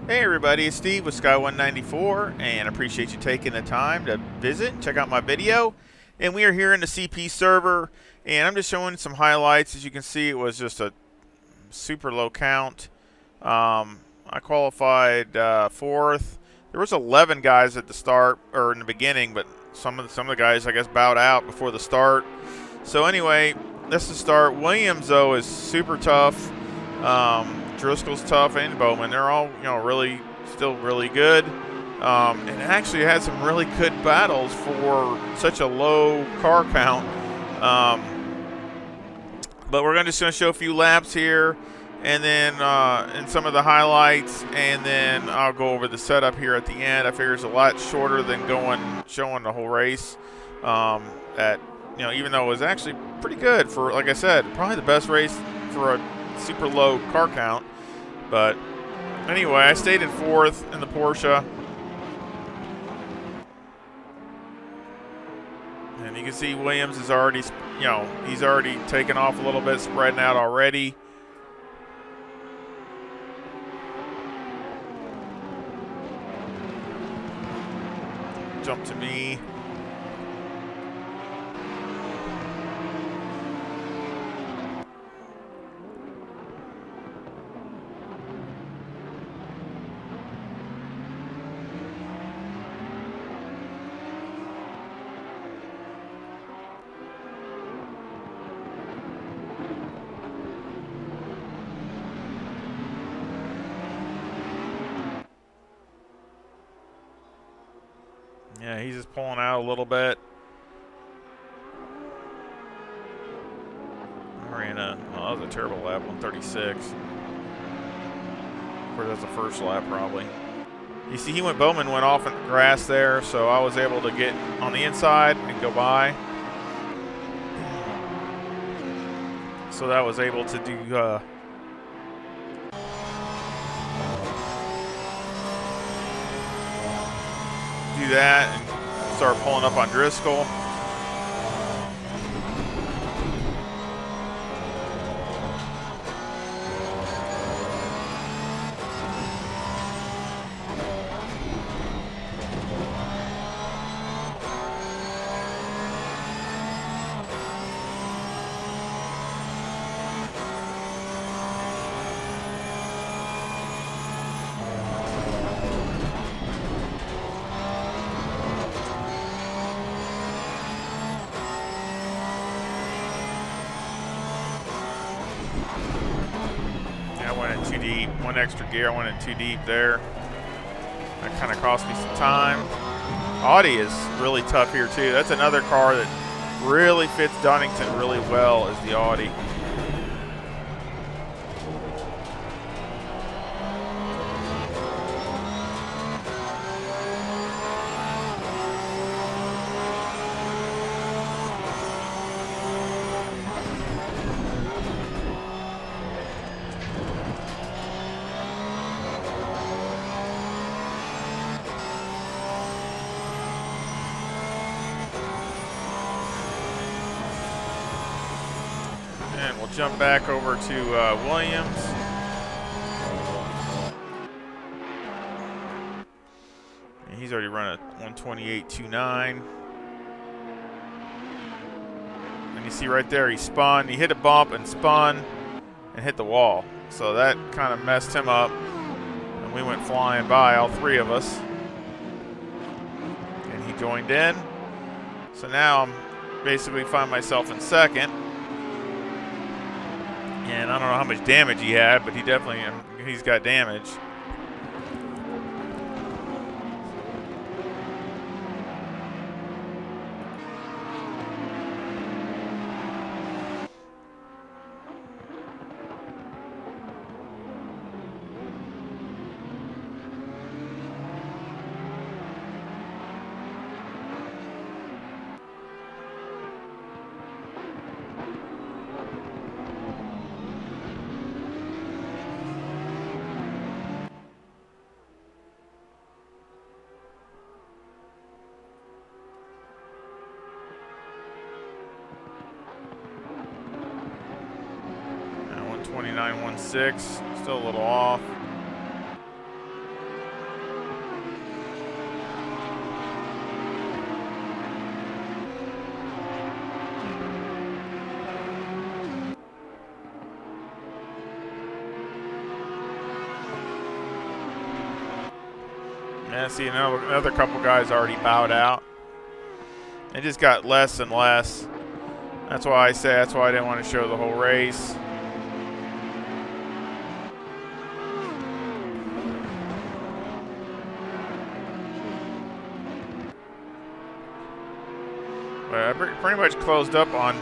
Hey everybody, it's Steve with Sky194, and I appreciate you taking the time to visit and check out my video. And we are here in the CP server, and I'm just showing some highlights. As you can see, it was just a super low count. I qualified fourth. There was 11 guys at the start, or in the beginning, but some of the guys, I guess, bowed out before the start. So anyway, this is the start. Williams, though, is super tough. Driscoll's tough, and Bowman. They're all, really still really good. And actually had some really good battles for such a low car count. But we're just going to show a few laps here, and then and some of the highlights, and then I'll go over the setup here at the end. I figure it's a lot shorter than showing the whole race. Even though it was actually pretty good for, like I said, probably the best race for a super low car count. But anyway, I stayed in fourth in the Porsche, and you can see Williams is already, he's already taken off a little bit, spreading out already. Jump to me. Yeah, he's just pulling out a little bit. That was a terrible lap, 136. Of course, that's the first lap probably. You see, Bowman went off in the grass there, so I was able to get on the inside and go by. So that was able to do that and start pulling up on Driscoll. Too deep. One extra gear. I went in too deep there. That kind of cost me some time. Audi is really tough here too. That's another car that really fits Donington really well, is the Audi. And we'll jump back over to Williams. And he's already run a 128.29. And you see right there, he spun. He hit a bump and spun and hit the wall. So that kind of messed him up. And we went flying by, all three of us. And he joined in. So now I'm basically find myself in second. And I don't know how much damage he had, but he's got damage. Now 129.16, still a little off. Yeah, see, another couple guys already bowed out. It just got less and less. That's why I didn't want to show the whole race. But I pretty much closed up on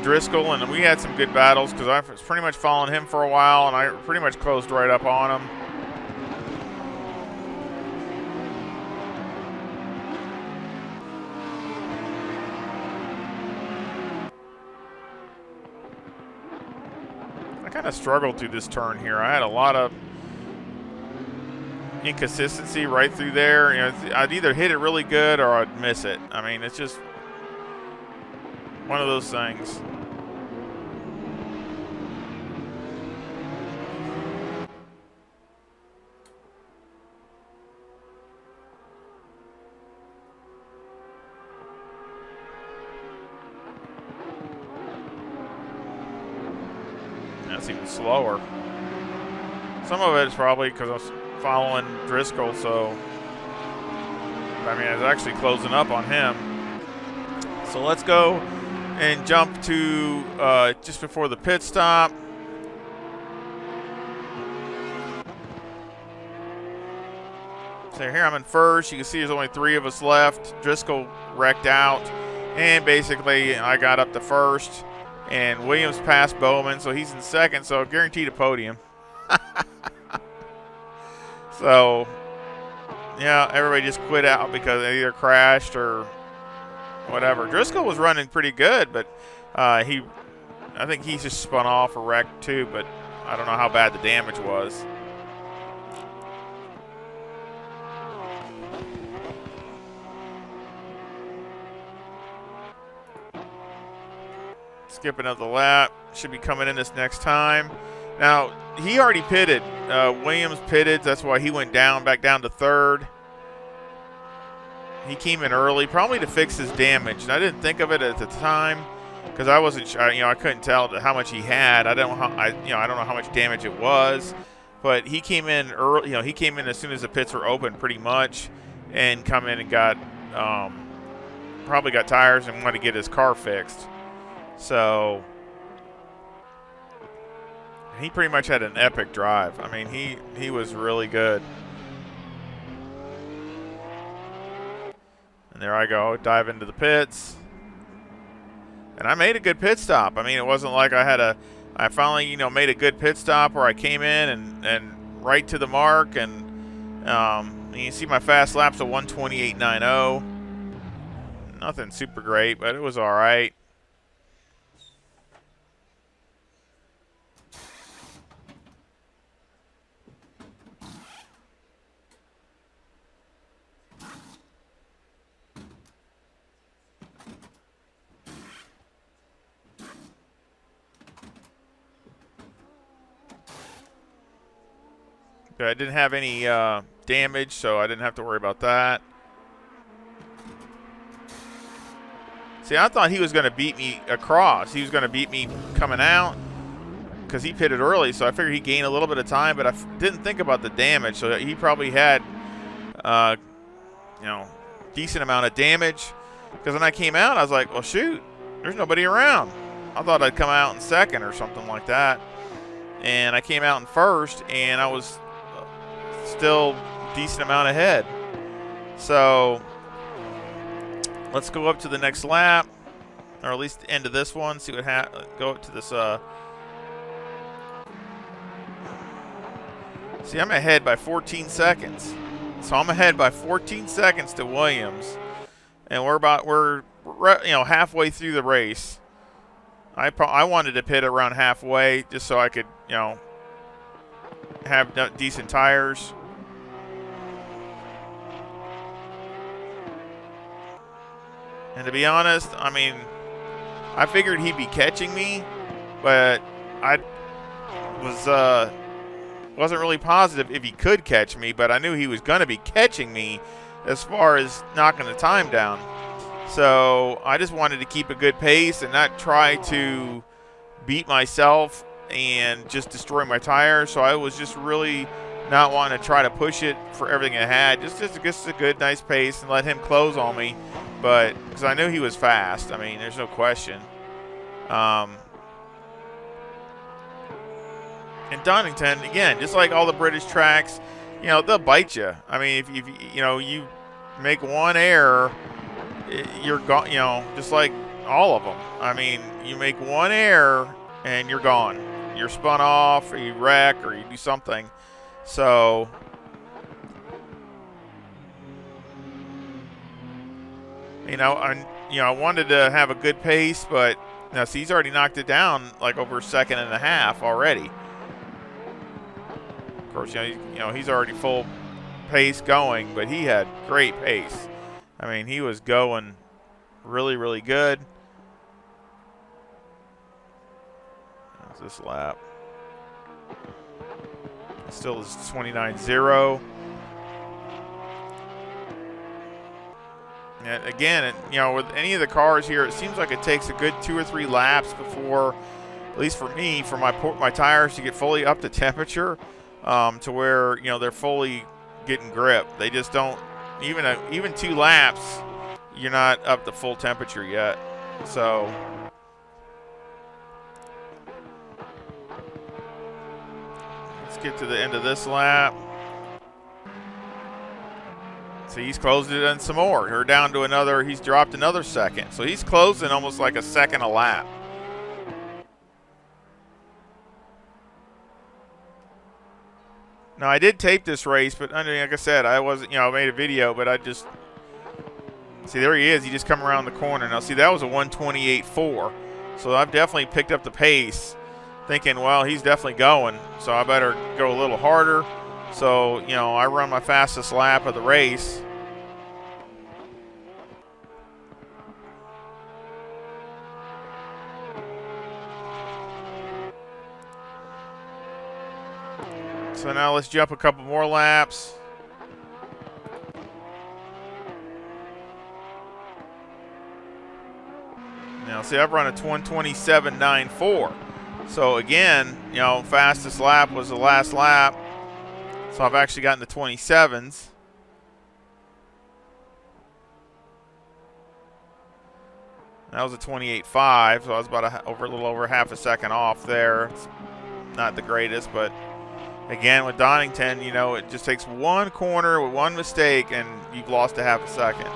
Driscoll, and we had some good battles because I was pretty much following him for a while, and I pretty much closed right up on him. I kind of struggled through this turn here. I had a lot of inconsistency right through there. You know, I'd either hit it really good or I'd miss it. I mean, it's just one of those things. That's even slower. Some of it is probably because I was following Driscoll, so I mean, I was actually closing up on him. So let's go and jump to just before the pit stop. So here I'm in first. You can see there's only 3 of us left. Driscoll wrecked out, and basically I got up to first. And Williams passed Bowman, so he's in second, so guaranteed a podium. So, yeah, everybody just quit out because they either crashed or whatever. Driscoll was running pretty good, but I think he just spun off or wrecked too, but I don't know how bad the damage was. Skip another lap. Should be coming in this next time. Now, he already pitted. Williams pitted. That's why he went back down to third. He came in early, probably to fix his damage. And I didn't think of it at the time because I wasn't sure. I couldn't tell how much he had. I don't know how much damage it was. But he came in early. He came in as soon as the pits were open, pretty much, and come in and got probably got tires and wanted to get his car fixed. So he pretty much had an epic drive. I mean, he was really good. And there I go, dive into the pits. And I made a good pit stop. I mean, it wasn't like I finally, made a good pit stop where I came in and right to the mark. And you see my fast laps of 128.90. Nothing super great, but it was all right. I didn't have any damage, so I didn't have to worry about that. See, I thought he was going to beat me across. He was going to beat me coming out because he pitted early, so I figured he'd gain a little bit of time, but I didn't think about the damage, so he probably had, decent amount of damage. Because when I came out, I was like, well, shoot, there's nobody around. I thought I'd come out in second or something like that. And I came out in first, and I was still decent amount ahead. So let's go up to the next lap, or at least the end of this one. See what go up to this. See, I'm ahead by 14 seconds. So I'm ahead by 14 seconds to Williams, and we're halfway through the race. I wanted to pit around halfway just so I could have decent tires. And to be honest, I mean, I figured he'd be catching me, but I wasn't really positive if he could catch me, but I knew he was going to be catching me as far as knocking the time down. So I just wanted to keep a good pace and not try to beat myself and just destroy my tires. So I was just really not wanting to try to push it for everything it had. Just a good, nice pace and let him close on me. But because I knew he was fast. I mean, there's no question. In Donington, again, just like all the British tracks, you know, they'll bite you. I mean, if you know, you make one error, you're gone. You know, just like all of them. I mean, you make one error and you're gone. You're spun off, or you wreck, or you do something. So, you know, I wanted to have a good pace, but now see, he's already knocked it down like over a second and a half already. Of course, you know he's already full pace going, but he had great pace. I mean, he was going really, really good. How's this lap? Still is 29.0. And again, you know, with any of the cars here, it seems like it takes a good 2 or 3 laps before, at least for me, for my tires to get fully up to temperature, to where, you know, they're fully getting grip. They just don't, even 2 laps, you're not up to full temperature yet. So let's get to the end of this lap. So he's closed it in some more. We're down to another, he's dropped another second. So he's closing almost like a second a lap. Now, I did tape this race, but I mean, like I said, I wasn't, you know, I made a video, but I just, see, there he is. He just come around the corner. Now, see, that was a 128.4. So I've definitely picked up the pace, thinking, well, he's definitely going, so I better go a little harder. So, you know, I run my fastest lap of the race. So now let's jump a couple more laps. Now, see, I've run a 127.94. So again, you know, fastest lap was the last lap. So I've actually gotten the 27s. That was a 28.5, so I was about a little over half a second off there. It's not the greatest, but again, with Donington, you know, it just takes one corner with one mistake and you've lost a half a second.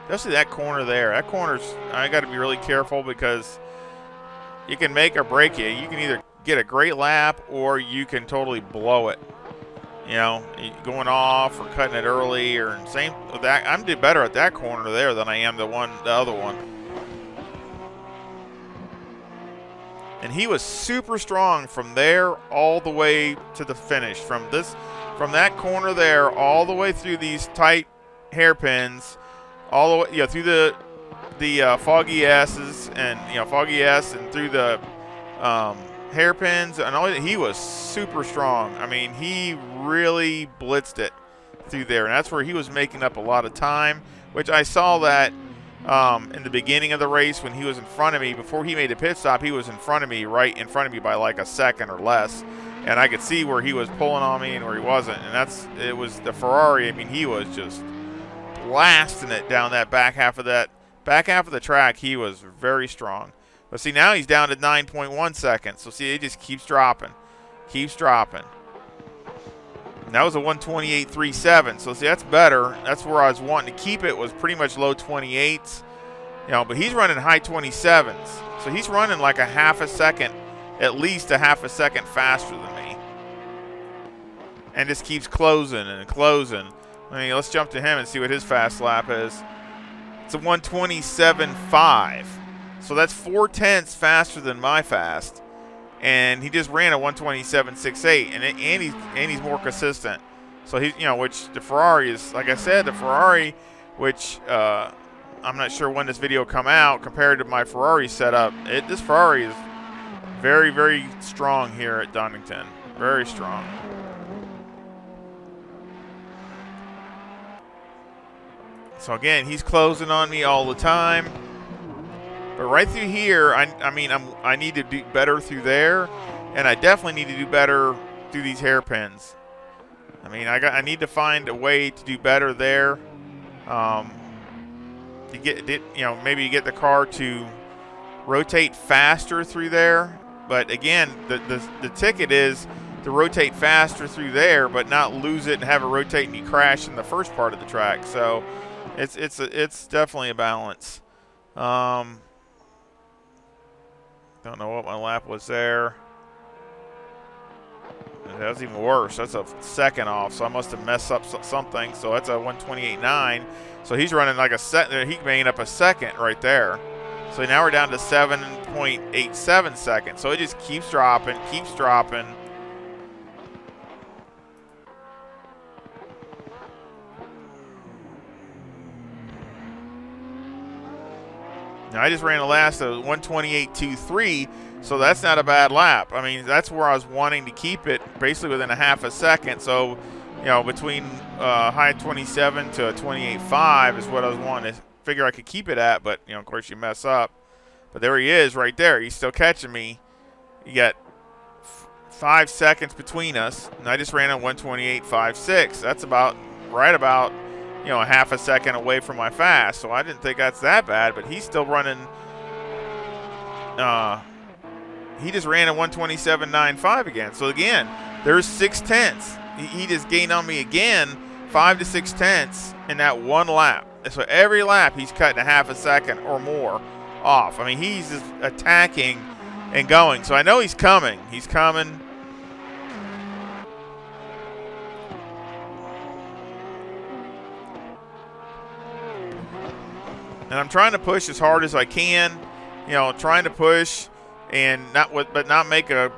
Especially that corner there. That corner's, I got to be really careful because you can make or break you. You can either get a great lap or you can totally blow it. You know, going off or cutting it early, or same with that. I'm doing better at that corner there than I am the other one. And he was super strong from there all the way to the finish. From that corner there all the way through these tight hairpins, all the way, you know, through the foggy S's and, you know, foggy S and through the hairpins and all. He was super strong. I mean, he really blitzed it through there, and that's where he was making up a lot of time, which I saw that in the beginning of the race when he was in front of me. Before he made a pit stop, he was in front of me, right in front of me by like a second or less, and I could see where he was pulling on me and where he wasn't. And it was the Ferrari. I mean, he was just blasting it down that back half of the track. He was very strong. But see, now he's down to 9.1 seconds. So see, it just keeps dropping. Keeps dropping. And that was a 128.37. So see, that's better. That's where I was wanting to keep it, was pretty much low 28s. You know, but he's running high 27s. So he's running like a half a second, at least a half a second faster than me. And just keeps closing and closing. I mean, let's jump to him and see what his fast lap is. It's a 127.5. So that's 4/10 faster than my fast, and he just ran a 127.68, and he's more consistent. So he's, you know, which the Ferrari is, like I said, the Ferrari, which I'm not sure when this video come out compared to my Ferrari setup. This Ferrari is very, very strong here at Donington, very strong. So again, he's closing on me all the time. But right through here, I need to do better through there, and I definitely need to do better through these hairpins. I mean, I need to find a way to do better there. To get, maybe you get the car to rotate faster through there. But again, the ticket is to rotate faster through there, but not lose it and have it rotate and you crash in the first part of the track. So it's definitely a balance. Don't know what my lap was there. That was even worse. That's a second off, so I must have messed up something. So that's a 128.9. So he's running like a second. He made up a second right there. So now we're down to 7.87 seconds. So it just keeps dropping, keeps dropping. Now I just ran the last of 128.23, so that's not a bad lap. I mean, that's where I was wanting to keep it, basically within a half a second. So, between high 27 to a 28.5 is what I was wanting to figure I could keep it at. But of course, you mess up. But there he is, right there. He's still catching me. You got 5 seconds between us, and I just ran a 128.56. That's right about. A half a second away from my fast, so I didn't think that's that bad, but he's still running. He just ran a 127.95 again. So again, there's 0.6. He just gained on me again, 5 to 0.6 in that one lap. So every lap he's cutting a half a second or more off. I mean, he's just attacking and going. So I know he's coming. He's coming. And I'm trying to push as hard as I can, trying to push and not make a,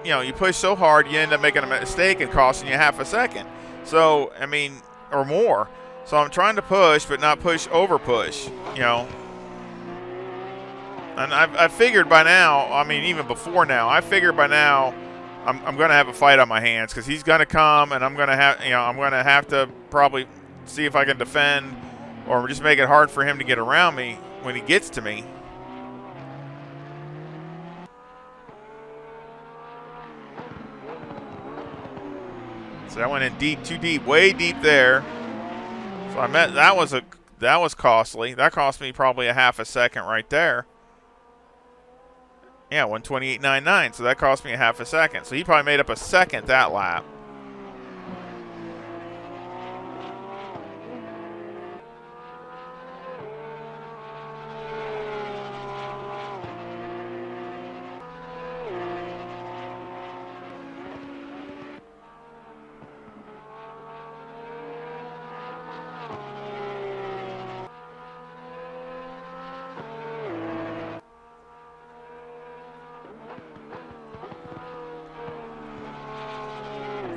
you push so hard you end up making a mistake and costing you half a second. So, or more. So I'm trying to push, but not over push, And I figured by now, even before now, I figured by now I'm going to have a fight on my hands because he's going to come and I'm going to have to probably see if I can defend or just make it hard for him to get around me when he gets to me. So I went in deep, too deep, way deep there. So that was costly. That cost me probably a half a second right there. Yeah, 128.99. So that cost me a half a second. So he probably made up a second that lap.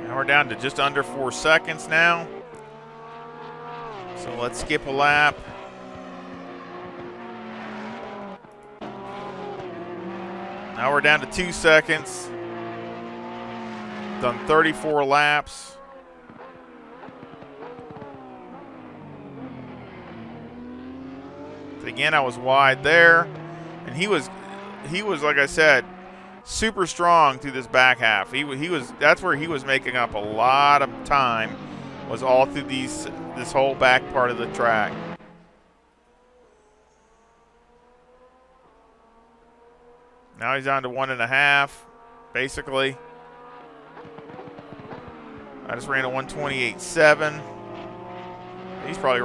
We're down to just under 4 seconds now. So let's skip a lap. Now we're down to 2 seconds. Done 34 laps. Again, I was wide there. And he was like I said, super strong through this back half. That's where he was making up a lot of time, was all through this whole back part of the track. Now he's down to 1.5, basically. I just ran a 128.7. He's probably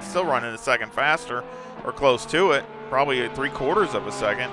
still running a second faster or close to it. Probably 3/4 of a second.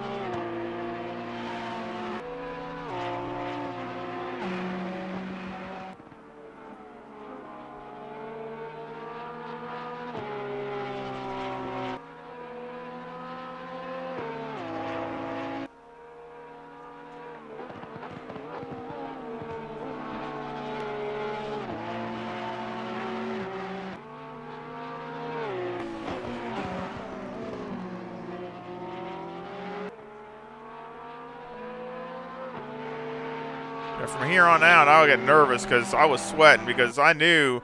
From here on out, I'll get nervous because I was sweating because I knew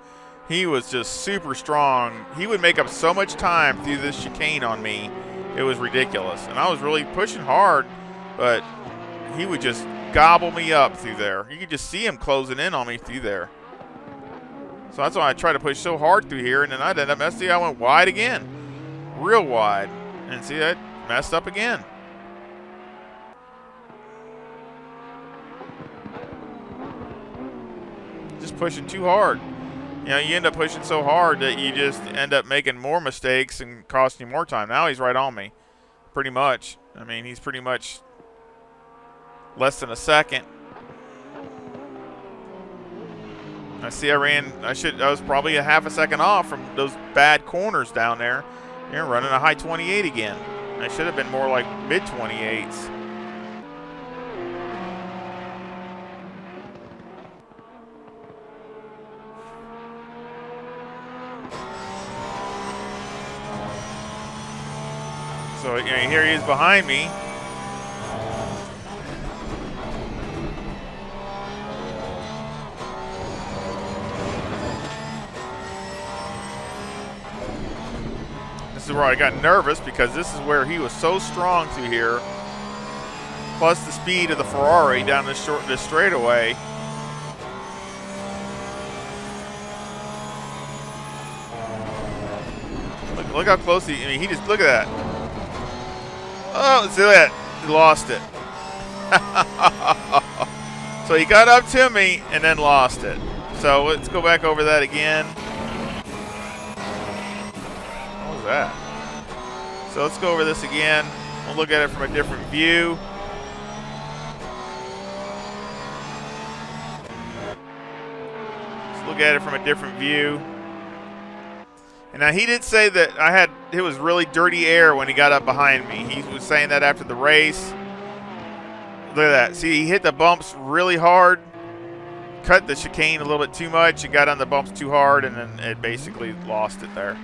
He was just super strong. He would make up so much time through this chicane on me. It was ridiculous. And I was really pushing hard, but he would just gobble me up through there. You could just see him closing in on me through there. So that's why I tried to push so hard through here, and then I'd end up messing. I went wide again. Real wide. And see, that messed up again. Just pushing too hard. You know, you end up pushing so hard that you just end up making more mistakes and costing you more time. Now he's right on me, pretty much. I mean, he's pretty much less than a second. I see I was probably a half a second off from those bad corners down there. You're running a high 28 again. I should have been more like mid 28s. So, you know, here he is behind me. This is where I got nervous because this is where he was so strong through here. Plus the speed of the Ferrari down this straightaway. Look how close he just, look at that. Oh, see that? He lost it. So he got up to me and then lost it. So let's go back over that again. What was that? So let's go over this again. We'll look at it from a different view. Let's look at it from a different view. And now he did say that it was really dirty air when he got up behind me. He was saying that after the race. Look at that. See, he hit the bumps really hard, cut the chicane a little bit too much, and got on the bumps too hard, and then it basically lost it there.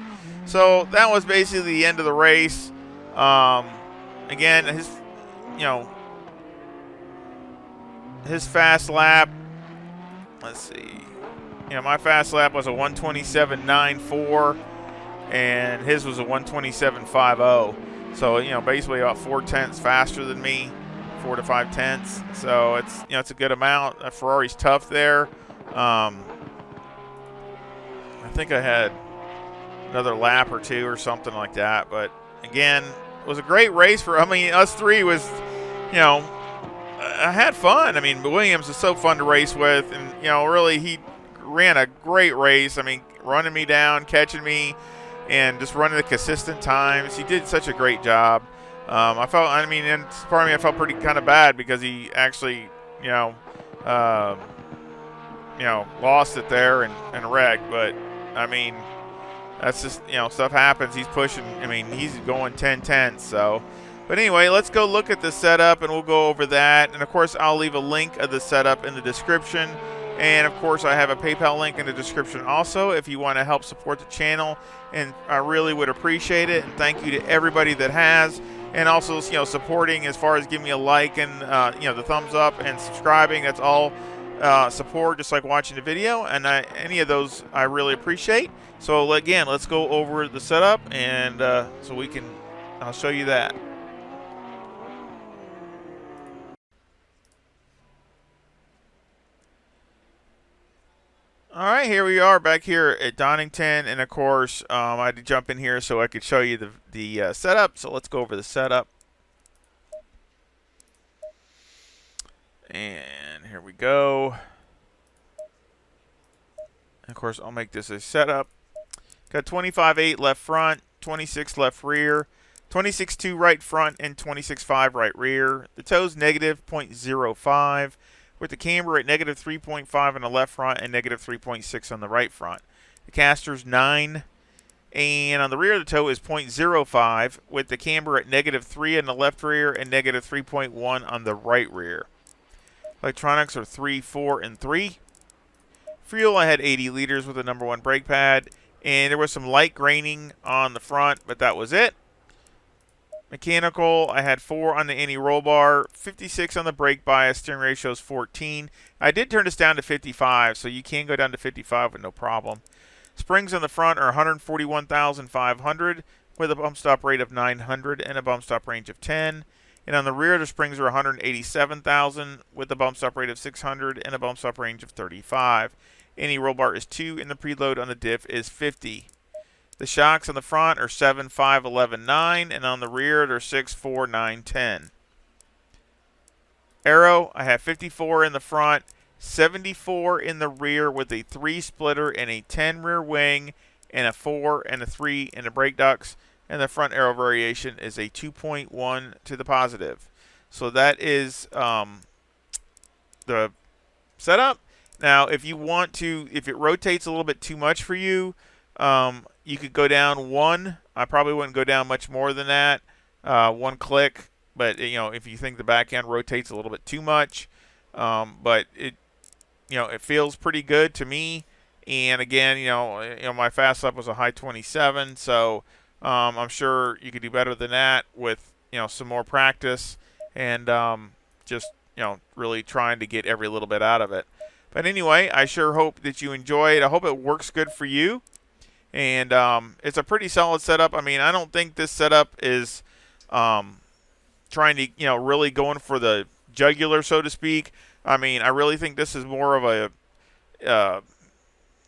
So that was basically the end of the race. Again, his fast lap. Let's see. My fast lap was a 1:27.94. And his was a 1:27.50. So, basically about 4 tenths faster than me, 4 to 5 tenths. So it's a good amount. Ferrari's tough there. I think I had another lap or two or something like that. But again, it was a great race for. Us three was, I had fun. Williams is so fun to race with, and really he ran a great race. Running me down, catching me, and just running the consistent times. He did such a great job. And part of me, I felt pretty kind of bad because he actually, lost it there and wrecked. But, that's just, stuff happens. He's pushing, he's going 10 tenths. So, but anyway, let's go look at the setup and we'll go over that. And, of course, I'll leave a link of the setup in the description. And, of course, I have a PayPal link in the description also if you want to help support the channel. And I really would appreciate it. And thank you to everybody that has. And also, supporting as far as giving me a like and, the thumbs up and subscribing. That's all support, just like watching the video. And any of those I really appreciate. So, again, let's go over the setup. And I'll show you that. All right, here we are back here at Donington, and of course, I had to jump in here so I could show you the setup. So let's go over the setup. And here we go. And of course, I'll make this a setup. Got 25.8 left front, 26 left rear, 26.2 right front, and 26.5 right rear. The toe's negative 0.05. With the camber at negative 3.5 on the left front and negative 3.6 on the right front. The caster's 9, and on the rear of the toe is 0.05, with the camber at negative 3 on the left rear and negative 3.1 on the right rear. Electronics are 3, 4, and 3. Fuel, I had 80 liters with the number 1 brake pad, and there was some light graining on the front, but that was it. Mechanical, I had 4 on the anti-roll bar, 56 on the brake bias, steering ratio is 14. I did turn this down to 55, so you can go down to 55 with no problem. Springs on the front are 141,500 with a bump stop rate of 900 and a bump stop range of 10. And on the rear, the springs are 187,000 with a bump stop rate of 600 and a bump stop range of 35. Any roll bar is 2 and the preload on the diff is 50. The shocks on the front are 7, 5, 11, 9, and on the rear they're 6, 4, 9, 10. Aero, I have 54 in the front, 74 in the rear with a 3 splitter and a 10 rear wing and a 4 and a 3 in the brake ducts. And the front aero variation is a 2.1 to the positive. So that is the setup. Now, if you want to, if it rotates a little bit too much for you, you could go down 1. I probably wouldn't go down much more than that. 1 click. But if you think the back end rotates a little bit too much, but it feels pretty good to me. And again, my fast lap was a high 27, so I'm sure you could do better than that with some more practice and just really trying to get every little bit out of it. But anyway, I sure hope that you enjoy it. I hope it works good for you. And it's a pretty solid setup. I mean, I don't think this setup is trying to really going for the jugular, so to speak. I mean, I really think this is more of a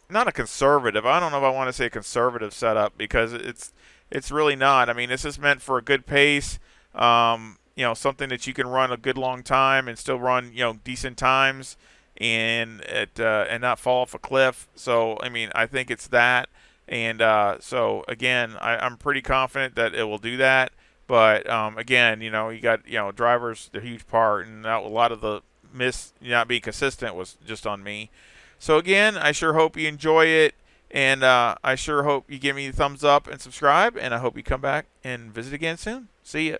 not a conservative. I don't know if I want to say a conservative setup because it's really not. I mean, this is meant for a good pace. Something that you can run a good long time and still run decent times and not fall off a cliff. So I mean, I think it's that. And so again, I'm pretty confident that it will do that. But again, you got drivers, the huge part, and a lot of the not being consistent was just on me. So again, I sure hope you enjoy it, and I sure hope you give me a thumbs up and subscribe, and I hope you come back and visit again soon. See ya.